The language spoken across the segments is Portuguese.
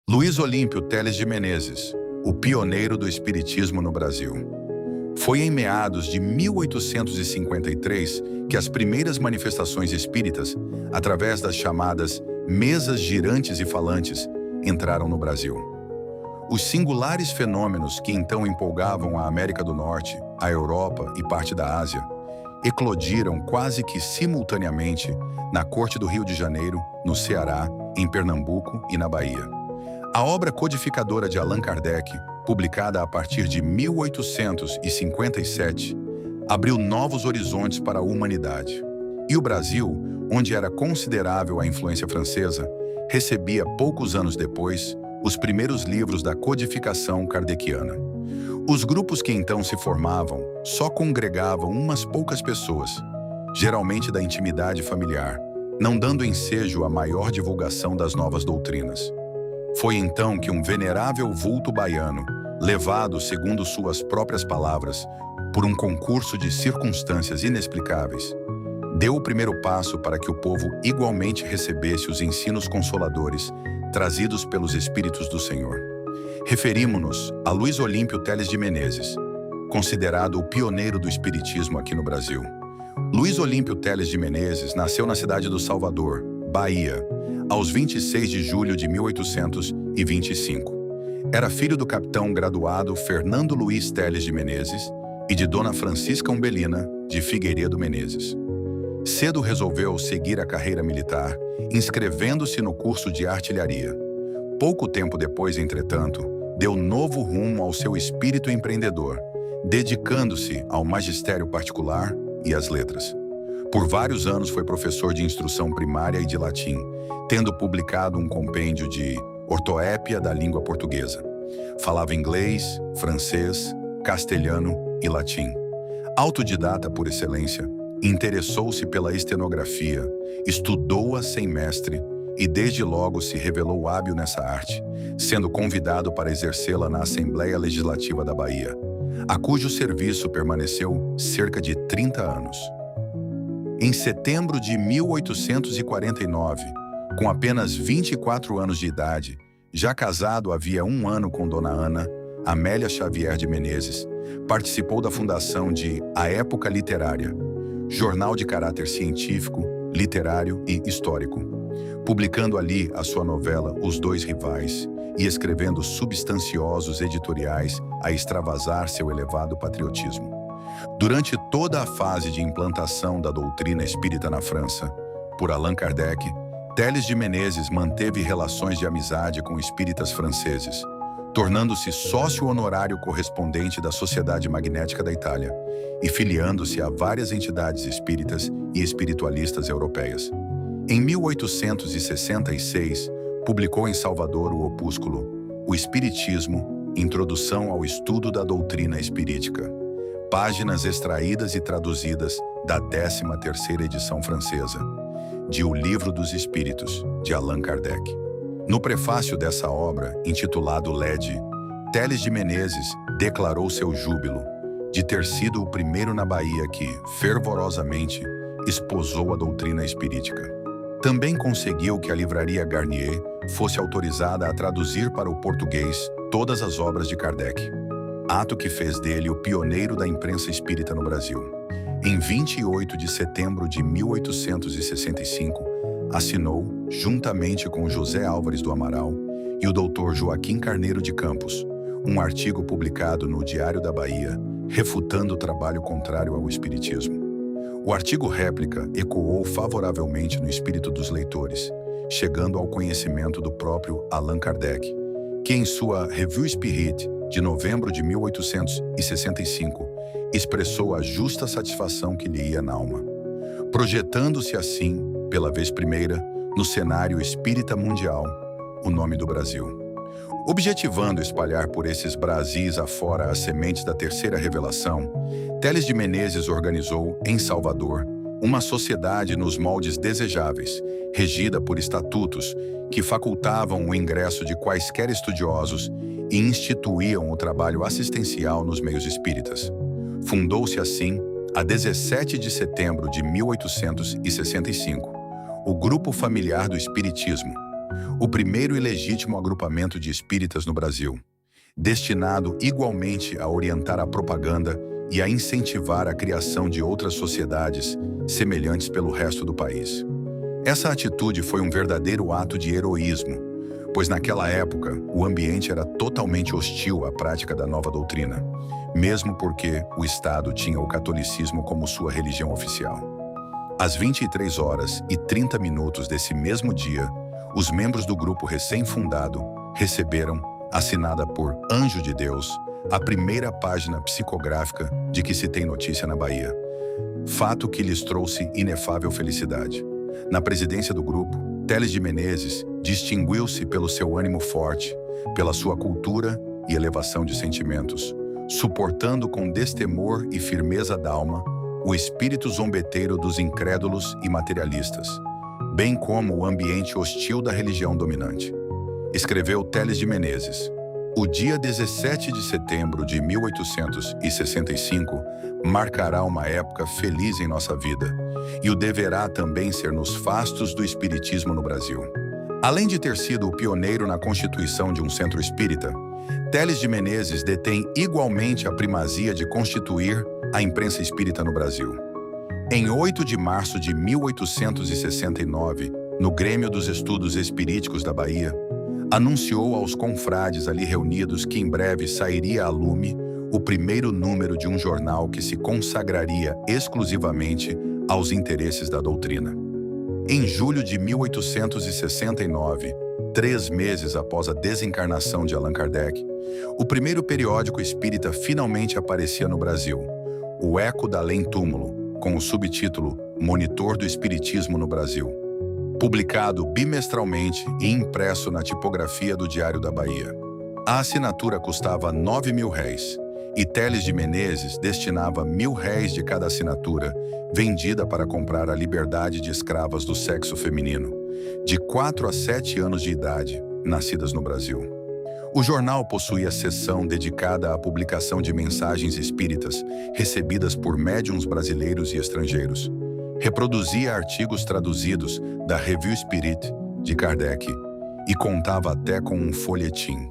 Luiz Olímpio Teles de Menezes, o pioneiro do espiritismo no Brasil. Foi em meados de 1853 que as primeiras manifestações espíritas, através das chamadas mesas girantes e falantes, entraram no Brasil. Os singulares fenômenos que então empolgavam a América do Norte, a Europa e parte da Ásia, eclodiram quase que simultaneamente na corte do Rio de Janeiro, no Ceará, em Pernambuco e na Bahia. A obra codificadora de Allan Kardec, publicada a partir de 1857, abriu novos horizontes para a humanidade. E o Brasil, onde era considerável a influência francesa, recebia poucos anos depois os primeiros livros da codificação kardeciana. Os grupos que então se formavam só congregavam umas poucas pessoas, geralmente da intimidade familiar, não dando ensejo à maior divulgação das novas doutrinas. Foi então que um venerável vulto baiano, levado, segundo suas próprias palavras, por um concurso de circunstâncias inexplicáveis, deu o primeiro passo para que o povo igualmente recebesse os ensinos consoladores trazidos pelos Espíritos do Senhor. Referimos-nos a Luiz Olímpio Teles de Menezes, considerado o pioneiro do espiritismo aqui no Brasil. Luiz Olímpio Teles de Menezes nasceu na cidade do Salvador, Bahia, aos 26 de julho de 1825. Era filho do capitão graduado Fernando Luiz Teles de Menezes e de Dona Francisca Umbelina de Figueiredo Menezes. Cedo resolveu seguir a carreira militar, inscrevendo-se no curso de artilharia. Pouco tempo depois, entretanto, deu novo rumo ao seu espírito empreendedor, dedicando-se ao magistério particular e às letras. Por vários anos foi professor de instrução primária e de latim, tendo publicado um compêndio de ortoépia da língua portuguesa. Falava inglês, francês, castelhano e latim. Autodidata por excelência, interessou-se pela estenografia, estudou-a sem mestre e desde logo se revelou hábil nessa arte, sendo convidado para exercê-la na Assembleia Legislativa da Bahia, a cujo serviço permaneceu cerca de 30 anos. Em setembro de 1849, com apenas 24 anos de idade, já casado havia um ano com Dona Ana, Amélia Xavier de Menezes, participou da fundação de A Época Literária, jornal de caráter científico, literário e histórico, publicando ali a sua novela Os Dois Rivais e escrevendo substanciosos editoriais a extravasar seu elevado patriotismo. Durante toda a fase de implantação da doutrina espírita na França, por Allan Kardec, Teles de Menezes manteve relações de amizade com espíritas franceses, tornando-se sócio honorário correspondente da Sociedade Magnética da Itália e filiando-se a várias entidades espíritas e espiritualistas europeias. Em 1866, publicou em Salvador o opúsculo O Espiritismo, Introdução ao Estudo da Doutrina Espirítica, páginas extraídas e traduzidas da 13ª edição francesa, de O Livro dos Espíritos, de Allan Kardec. No prefácio dessa obra, intitulado Lede, Teles de Menezes declarou seu júbilo de ter sido o primeiro na Bahia que, fervorosamente, esposou a doutrina espirítica. Também conseguiu que a livraria Garnier fosse autorizada a traduzir para o português todas as obras de Kardec, ato que fez dele o pioneiro da imprensa espírita no Brasil. Em 28 de setembro de 1865, assinou, juntamente com José Álvares do Amaral e o Dr. Joaquim Carneiro de Campos, um artigo publicado no Diário da Bahia, refutando o trabalho contrário ao espiritismo. O artigo réplica ecoou favoravelmente no espírito dos leitores, chegando ao conhecimento do próprio Allan Kardec, que em sua Revue Spirit, de novembro de 1865, expressou a justa satisfação que lhe ia na alma, projetando-se assim, pela vez primeira, no cenário espírita mundial, o nome do Brasil. Objetivando espalhar por esses Brasis afora as sementes da terceira revelação, Teles de Menezes organizou, em Salvador, uma sociedade nos moldes desejáveis, regida por estatutos que facultavam o ingresso de quaisquer estudiosos e instituíam o trabalho assistencial nos meios espíritas. Fundou-se assim, a 17 de setembro de 1865, o Grupo Familiar do Espiritismo, o primeiro e legítimo agrupamento de espíritas no Brasil, destinado igualmente a orientar a propaganda e a incentivar a criação de outras sociedades semelhantes pelo resto do país. Essa atitude foi um verdadeiro ato de heroísmo, pois naquela época o ambiente era totalmente hostil à prática da nova doutrina, mesmo porque o Estado tinha o catolicismo como sua religião oficial. Às 23h30 desse mesmo dia, os membros do grupo recém-fundado receberam, assinada por Anjo de Deus, a primeira página psicográfica de que se tem notícia na Bahia, fato que lhes trouxe inefável felicidade. Na presidência do grupo, Teles de Menezes distinguiu-se pelo seu ânimo forte, pela sua cultura e elevação de sentimentos, suportando com destemor e firmeza d'alma o espírito zombeteiro dos incrédulos e materialistas, bem como o ambiente hostil da religião dominante. Escreveu Teles de Menezes: o dia 17 de setembro de 1865 marcará uma época feliz em nossa vida, e o deverá também ser nos fastos do espiritismo no Brasil. Além de ter sido o pioneiro na constituição de um centro espírita, Teles de Menezes detém igualmente a primazia de constituir a imprensa espírita no Brasil. Em 8 de março de 1869, no Grêmio dos Estudos Espiríticos da Bahia, anunciou aos confrades ali reunidos que em breve sairia a lume o primeiro número de um jornal que se consagraria exclusivamente aos interesses da doutrina. Em julho de 1869, 3 meses após a desencarnação de Allan Kardec, o primeiro periódico espírita finalmente aparecia no Brasil, o Eco da Além-Túmulo, com o subtítulo Monitor do Espiritismo no Brasil, publicado bimestralmente e impresso na tipografia do Diário da Bahia. A assinatura custava R$9.000 e Teles de Menezes destinava R$1.000 de cada assinatura, vendida para comprar a liberdade de escravas do sexo feminino, de 4 a 7 anos de idade, nascidas no Brasil. O jornal possuía seção dedicada à publicação de mensagens espíritas recebidas por médiuns brasileiros e estrangeiros. Reproduzia artigos traduzidos da Revue Spirit, de Kardec, e contava até com um folhetim,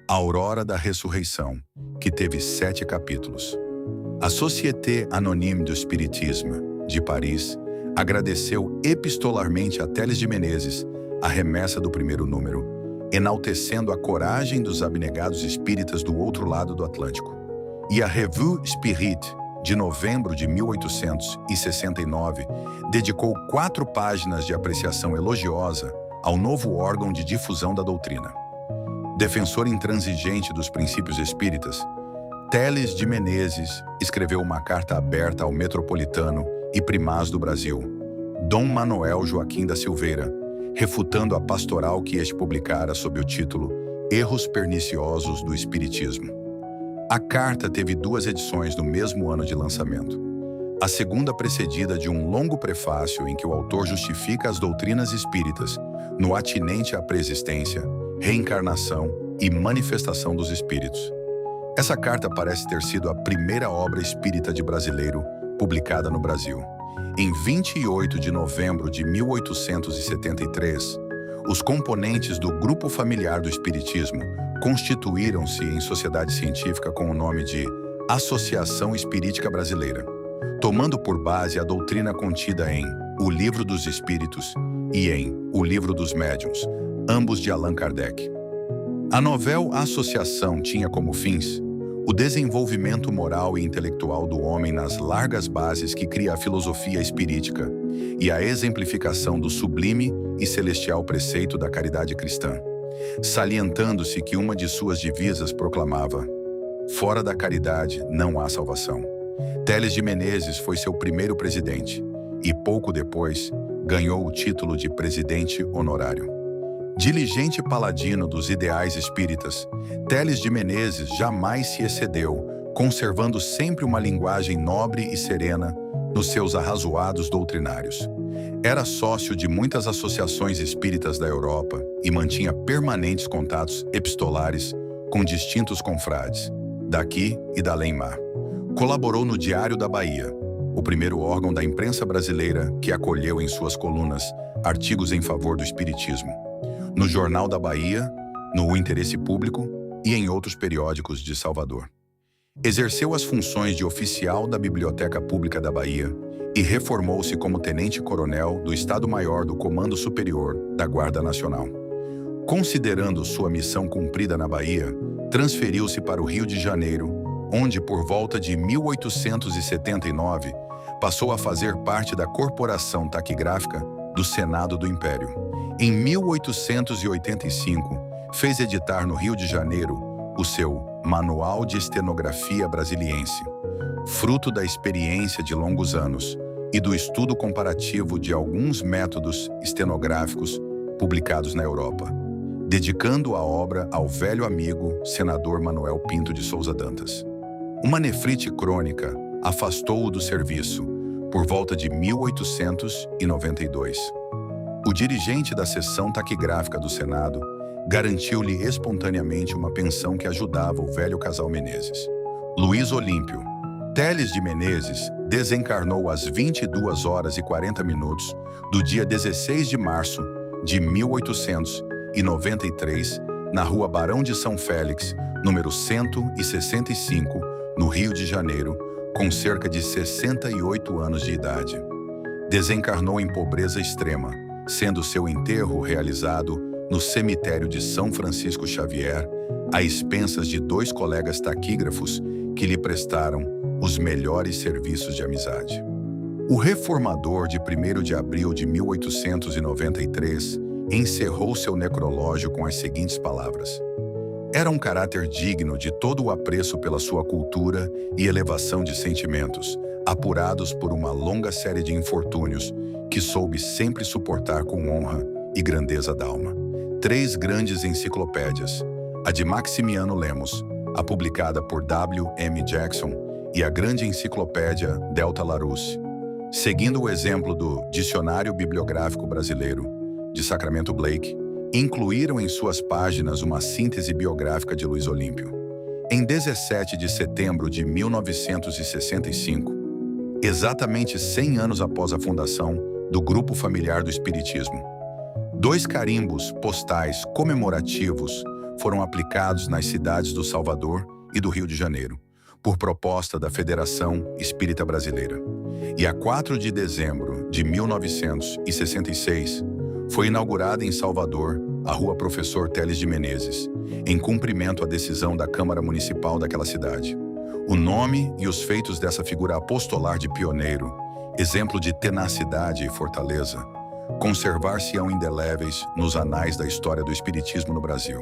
Aurora da Ressurreição, que teve 7 capítulos. A Société Anonyme du Spiritisme, de Paris, agradeceu epistolarmente a Teles de Menezes a remessa do primeiro número, enaltecendo a coragem dos abnegados espíritas do outro lado do Atlântico. E a Revue Spirit, de novembro de 1869, dedicou 4 páginas de apreciação elogiosa ao novo órgão de difusão da doutrina. Defensor intransigente dos princípios espíritas, Teles de Menezes escreveu uma carta aberta ao metropolitano e primaz do Brasil, Dom Manuel Joaquim da Silveira, refutando a pastoral que este publicara sob o título Erros Perniciosos do Espiritismo. A carta teve 2 edições no mesmo ano de lançamento. A segunda precedida de um longo prefácio em que o autor justifica as doutrinas espíritas no atinente à preexistência, reencarnação e manifestação dos espíritos. Essa carta parece ter sido a primeira obra espírita de brasileiro publicada no Brasil. Em 28 de novembro de 1873, os componentes do Grupo Familiar do Espiritismo constituíram-se em sociedade científica com o nome de Associação Espirítica Brasileira, tomando por base a doutrina contida em O Livro dos Espíritos e em O Livro dos Médiuns, ambos de Allan Kardec. A novel associação tinha como fins o desenvolvimento moral e intelectual do homem nas largas bases que cria a filosofia espirítica e a exemplificação do sublime e celestial preceito da caridade cristã, salientando-se que uma de suas divisas proclamava: fora da caridade não há salvação. Teles de Menezes foi seu primeiro presidente e, pouco depois, ganhou o título de presidente honorário. Diligente paladino dos ideais espíritas, Teles de Menezes jamais se excedeu, conservando sempre uma linguagem nobre e serena nos seus arrazoados doutrinários. Era sócio de muitas associações espíritas da Europa e mantinha permanentes contatos epistolares com distintos confrades, daqui e da além-mar. Colaborou no Diário da Bahia, o primeiro órgão da imprensa brasileira que acolheu em suas colunas artigos em favor do espiritismo. no Jornal da Bahia, no Interesse Público e em outros periódicos de Salvador. Exerceu as funções de oficial da Biblioteca Pública da Bahia e reformou-se como tenente-coronel do Estado-Maior do Comando Superior da Guarda Nacional. Considerando sua missão cumprida na Bahia, transferiu-se para o Rio de Janeiro, onde, por volta de 1879, passou a fazer parte da Corporação Taquigráfica do Senado do Império. Em 1885, fez editar no Rio de Janeiro o seu Manual de Estenografia Brasiliense, fruto da experiência de longos anos e do estudo comparativo de alguns métodos estenográficos publicados na Europa, dedicando a obra ao velho amigo, senador Manuel Pinto de Souza Dantas. Uma nefrite crônica afastou-o do serviço por volta de 1892. O dirigente da seção taquigráfica do Senado garantiu-lhe espontaneamente uma pensão que ajudava o velho casal Menezes. Luiz Olímpio Teles de Menezes desencarnou às 22h40 do dia 16 de março de 1893, na Rua Barão de São Félix, número 165, no Rio de Janeiro, com cerca de 68 anos de idade. Desencarnou em pobreza extrema, sendo seu enterro realizado no cemitério de São Francisco Xavier, a expensas de 2 colegas taquígrafos que lhe prestaram os melhores serviços de amizade. O reformador de 1º de abril de 1893 encerrou seu necrológio com as seguintes palavras: era um caráter digno de todo o apreço pela sua cultura e elevação de sentimentos, apurados por uma longa série de infortúnios que soube sempre suportar com honra e grandeza d'alma. 3 grandes enciclopédias, a de Maximiano Lemos, a publicada por W. M. Jackson, e a grande enciclopédia Delta Larousse, seguindo o exemplo do Dicionário Bibliográfico Brasileiro, de Sacramento Blake, incluíram em suas páginas uma síntese biográfica de Luiz Olímpio. Em 17 de setembro de 1965, exatamente 100 anos após a fundação do Grupo Familiar do Espiritismo, 2 carimbos postais comemorativos foram aplicados nas cidades do Salvador e do Rio de Janeiro, por proposta da Federação Espírita Brasileira. E a 4 de dezembro de 1966, foi inaugurada em Salvador a Rua Professor Teles de Menezes, em cumprimento à decisão da Câmara Municipal daquela cidade. O nome e os feitos dessa figura apostolar de pioneiro, exemplo de tenacidade e fortaleza, conservar-se-ão indeléveis nos anais da história do Espiritismo no Brasil.